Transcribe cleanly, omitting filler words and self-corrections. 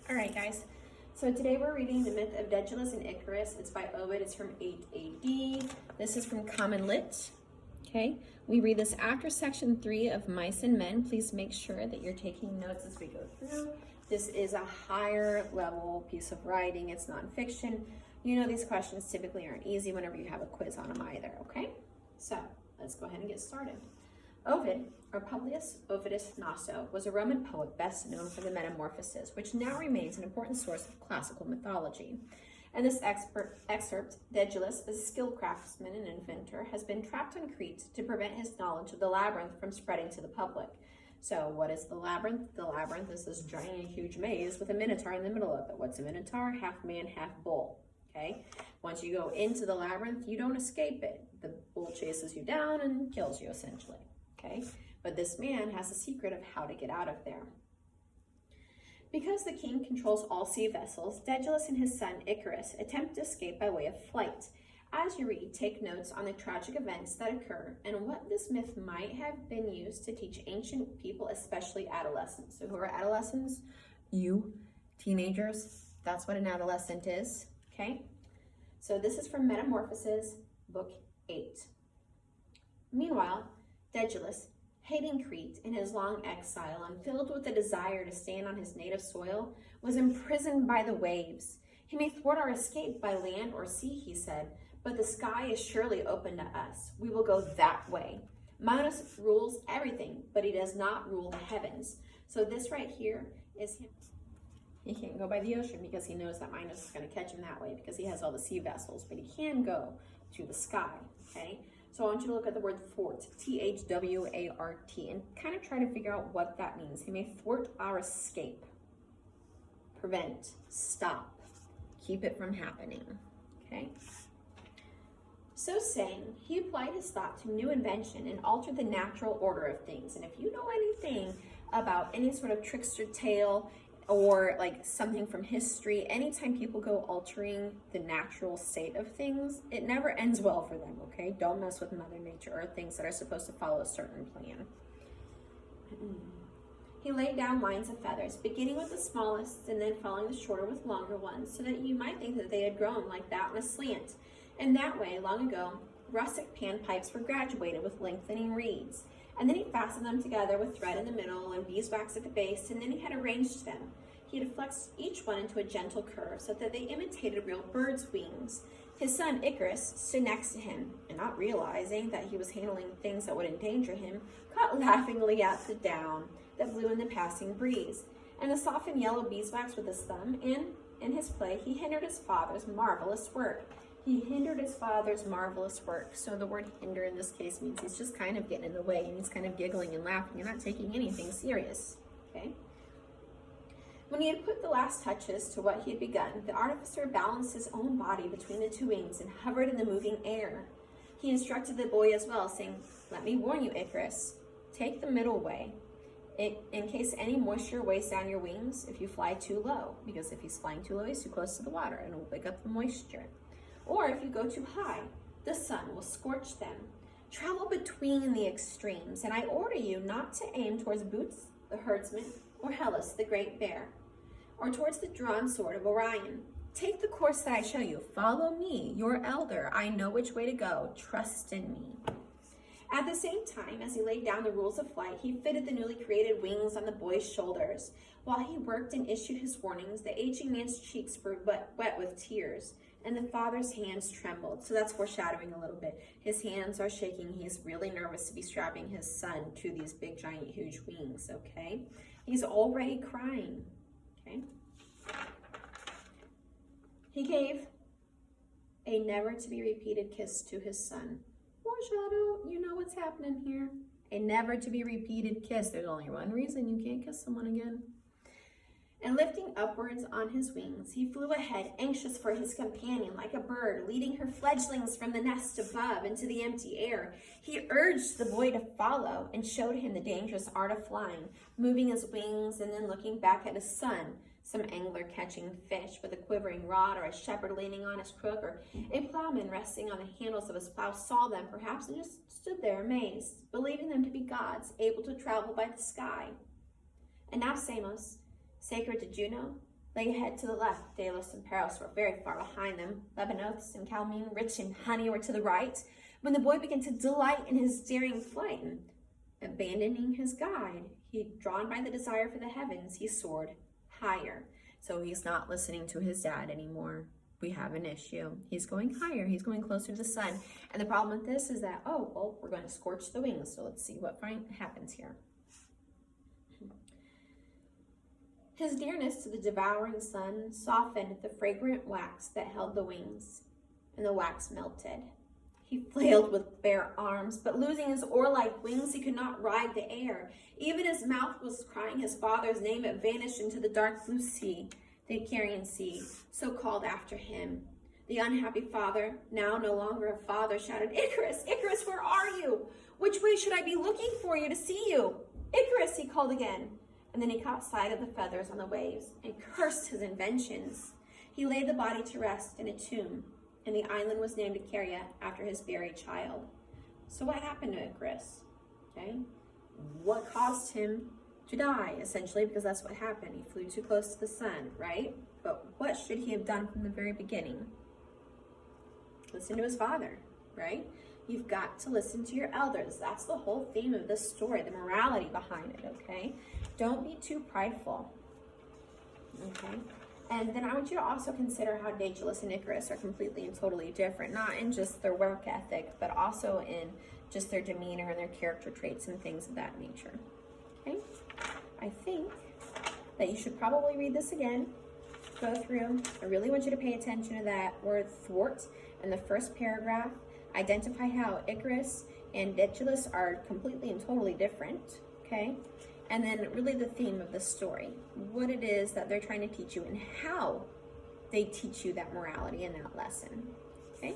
All right, guys. So today we're reading the myth of Daedalus and Icarus. It's by Ovid. It's from 8 AD. This is from Common Lit. Okay. We read this after section 3 of Mice and Men. Please make sure that you're taking notes as we go through. This is a higher level piece of writing. It's nonfiction. You know these questions typically aren't easy whenever you have a quiz on them either. Okay. So let's go ahead and get started. Ovid, or Publius Ovidus Naso, was a Roman poet best known for the Metamorphoses, which now remains an important source of classical mythology. In this excerpt, Daedalus, a skilled craftsman and inventor, has been trapped on Crete to prevent his knowledge of the labyrinth from spreading to the public. So what is the labyrinth? The labyrinth is this giant, huge maze with a minotaur in the middle of it. What's a minotaur? Half man, half bull. Okay. Once you go into the labyrinth, you don't escape it. The bull chases you down and kills you, essentially. Okay, but this man has a secret of how to get out of there. Because the king controls all sea vessels, Daedalus and his son Icarus attempt to escape by way of flight. As you read, take notes on the tragic events that occur and what this myth might have been used to teach ancient people, especially adolescents. So who are adolescents? You, teenagers. That's what an adolescent is. Okay, so this is from Metamorphoses, book 8. Meanwhile, Daedalus, hating Crete in his long exile and filled with a desire to stand on his native soil, was imprisoned by the waves. He may thwart our escape by land or sea, he said, but the sky is surely open to us. We will go that way. Minos rules everything, but he does not rule the heavens. So this right here is him. He can't go by the ocean because he knows that Minos is going to catch him that way because he has all the sea vessels, but he can go to the sky, okay? So I want you to look at the word thwart, T-H-W-A-R-T, and kind of try to figure out what that means. He may thwart our escape, prevent, stop, keep it from happening, okay? So saying, he applied his thought to new invention and altered the natural order of things. And if you know anything about any sort of trickster tale or like something from history, anytime people go altering the natural state of things, it never ends well for them, okay? Don't mess with Mother Nature or things that are supposed to follow a certain plan. He laid down lines of feathers, beginning with the smallest and then following the shorter with longer ones, so that you might think that they had grown like that on a slant. And that way, long ago, rustic panpipes were graduated with lengthening reeds. And then he fastened them together with thread in the middle and beeswax at the base, and then he had arranged them. He had flexed each one into a gentle curve so that they imitated real birds' wings. His son Icarus stood next to him, and not realizing that he was handling things that would endanger him, caught laughingly at the down that blew in the passing breeze. And the softened yellow beeswax with his thumb, and in his play, he hindered his father's marvelous work. He hindered his father's marvelous work. So the word hinder in this case means he's just kind of getting in the way and he's kind of giggling and laughing and not taking anything serious, okay? When he had put the last touches to what he had begun, the artificer balanced his own body between the two wings and hovered in the moving air. He instructed the boy as well, saying, "Let me warn you, Icarus, take the middle way, in case any moisture weighs down your wings if you fly too low, because if he's flying too low, he's too close to the water and will pick up the moisture. Or if you go too high, the sun will scorch them. Travel between the extremes, and I order you not to aim towards Bootes, the herdsman, or Hellas, the great bear, or towards the drawn sword of Orion. Take the course that I show you. Follow me, your elder. I know which way to go. Trust in me." At the same time, as he laid down the rules of flight, he fitted the newly created wings on the boy's shoulders. While he worked and issued his warnings, the aging man's cheeks were wet with tears, and the father's hands trembled. So that's foreshadowing a little bit. His hands are shaking. He's really nervous to be strapping his son to these big, giant, huge wings, okay? He's already crying, okay? He gave a never-to-be-repeated kiss to his son. Foreshadow, you know what's happening here. A never-to-be-repeated kiss. There's only one reason you can't kiss someone again. And lifting upwards on his wings, he flew ahead, anxious for his companion, like a bird, leading her fledglings from the nest above into the empty air. He urged the boy to follow and showed him the dangerous art of flying, moving his wings and then looking back at his son, some angler catching fish with a quivering rod, or a shepherd leaning on his crook, or a plowman resting on the handles of his plow saw them perhaps and just stood there amazed, believing them to be gods, able to travel by the sky. And now Samos, sacred to Juno, Lay ahead to the left. Daedalus and Paros were very far behind them. Lebanos and Calmune, rich in honey, were to the right. When the boy began to delight in his daring flight, and abandoning his guide, he, drawn by the desire for the heavens, he soared higher. So he's not listening to his dad anymore. We have an issue. He's going higher. He's going closer to the sun. And the problem with this is that, oh, well, we're going to scorch the wings. So let's see what happens here. His dearness to the devouring sun softened the fragrant wax that held the wings, and the wax melted. He flailed with bare arms, but losing his oar-like wings, he could not ride the air. Even his mouth was crying his father's name. It vanished into the dark blue sea, the Icarian Sea, so called after him. The unhappy father, now no longer a father, shouted, "Icarus, Icarus, where are you? Which way should I be looking for you to see you? Icarus," he called again. And then he caught sight of the feathers on the waves and cursed his inventions. He laid the body to rest in a tomb, and the island was named Icaria after his buried child. So what happened to Icarus? Okay, what caused him to die, essentially, because that's what happened. He flew too close to the sun, right? But what should he have done from the very beginning? Listen to his father, right? You've got to listen to your elders. That's the whole theme of this story, the morality behind it, okay? Don't be too prideful, okay? And then I want you to also consider how Daedalus and Icarus are completely and totally different, not in just their work ethic, but also in just their demeanor and their character traits and things of that nature, okay? I think that you should probably read this again, go through. I really want you to pay attention to that word thwart in the first paragraph. Identify how Icarus and Daedalus are completely and totally different, okay? And then really the theme of the story, what it is that they're trying to teach you and how they teach you that morality in that lesson, okay?